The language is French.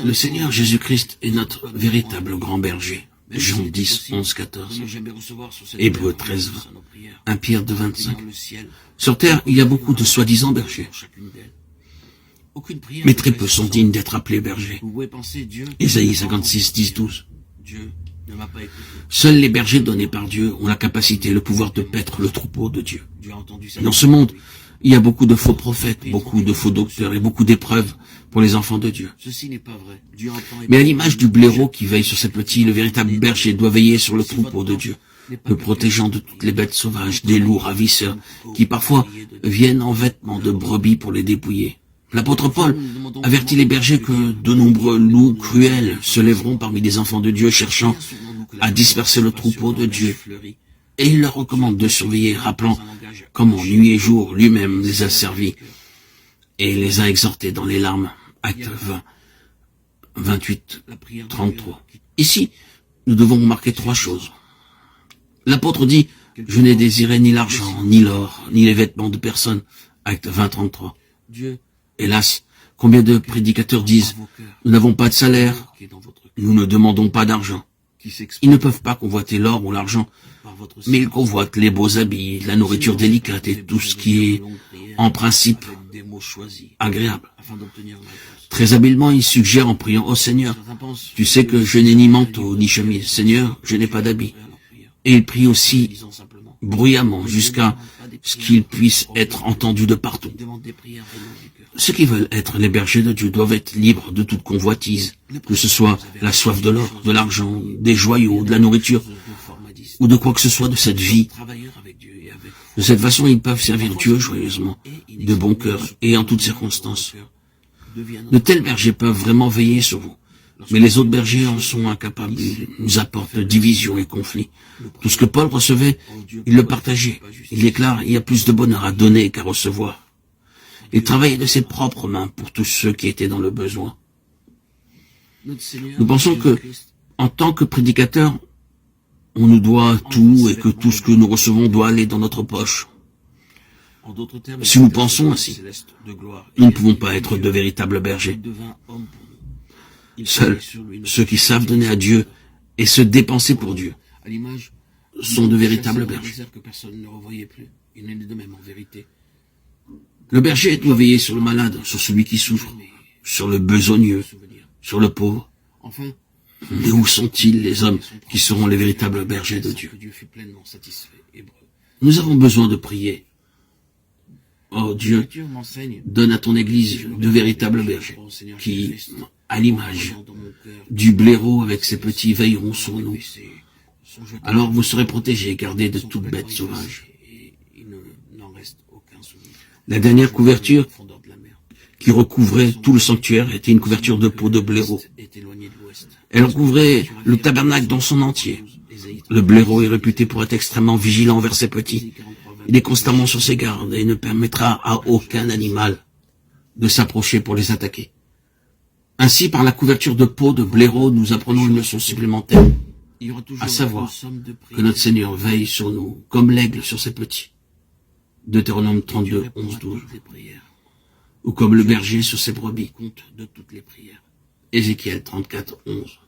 Le Seigneur Jésus-Christ est notre véritable grand berger. Jean 10, 11, 14. Hébreux 13, 20. 1 Pierre 2, 25. Sur terre, il y a beaucoup de soi-disant bergers. Mais très peu sont dignes d'être appelés bergers. Ésaïe 56, 10, 12. Seuls les bergers donnés par Dieu ont la capacité et le pouvoir de paître le troupeau de Dieu. Dans ce monde, il y a beaucoup de faux prophètes, beaucoup de faux docteurs et beaucoup d'épreuves pour les enfants de Dieu. Mais à l'image du blaireau qui veille sur ses petits, le véritable berger doit veiller sur le troupeau de Dieu, le protégeant de toutes les bêtes sauvages, des loups ravisseurs, qui parfois viennent en vêtements de brebis pour les dépouiller. L'apôtre Paul avertit les bergers que de nombreux loups cruels se lèveront parmi les enfants de Dieu cherchant à disperser le troupeau de Dieu. Et il leur recommande de surveiller, rappelant comment nuit et jour lui-même les a servis et les a exhortés dans les larmes. Acte 20, 28, 33. Ici, nous devons remarquer trois choses. L'apôtre dit, je n'ai désiré ni l'argent, ni l'or, ni les vêtements de personne. Acte 20, 33. Hélas, combien de prédicateurs disent, nous n'avons pas de salaire, nous ne demandons pas d'argent. Ils ne peuvent pas convoiter l'or ou l'argent, mais ils convoitent les beaux habits, la nourriture délicate et tout ce qui est, en principe, agréable. Très habilement, ils suggèrent en priant, ô Seigneur, tu sais que je n'ai ni manteau, ni chemise. Seigneur, je n'ai pas d'habit. Et ils prient aussi bruyamment jusqu'à ce qu'ils puissent être entendus de partout. Ceux qui veulent être les bergers de Dieu doivent être libres de toute convoitise, que ce soit la soif de l'or, de l'argent, des joyaux, de la nourriture, ou de quoi que ce soit de cette vie. De cette façon, ils peuvent servir Dieu joyeusement, de bon cœur et en toutes circonstances. De tels bergers peuvent vraiment veiller sur vous. Mais les autres bergers en sont incapables. Ils nous apportent division et conflits. Tout ce que Paul recevait, il le partageait. Il déclare, il y a plus de bonheur à donner qu'à recevoir. Il travaillait de ses propres mains pour tous ceux qui étaient dans le besoin. Nous pensons que, en tant que prédicateurs, on nous doit tout et que tout ce que nous recevons doit aller dans notre poche. Si nous pensons ainsi, nous ne pouvons pas être de véritables bergers. Seuls ceux qui savent donner à Dieu et se dépenser pour Dieu sont de véritables bergers. Le berger doit veiller sur le malade, sur celui qui souffre, sur le besogneux, sur le pauvre. Mais où sont-ils les hommes qui seront les véritables bergers de Dieu? Nous avons besoin de prier. Oh Dieu, donne à ton Église de véritables bergers qui, à l'image du blaireau avec ses petits, veilleront sur nous. Alors vous serez protégés et gardés de toute bête sauvage. La dernière couverture qui recouvrait tout le sanctuaire était une couverture de peau de blaireau. Elle recouvrait le tabernacle dans son entier. Le blaireau est réputé pour être extrêmement vigilant envers ses petits. Il est constamment sur ses gardes et ne permettra à aucun animal de s'approcher pour les attaquer. Ainsi, par la couverture de peau de blaireau, nous apprenons une leçon supplémentaire, à savoir que notre Seigneur veille sur nous comme l'aigle sur ses petits. Deutéronome 32, 11, 12. Ou comme le berger sur ses brebis. Ézéchiel 34, 11.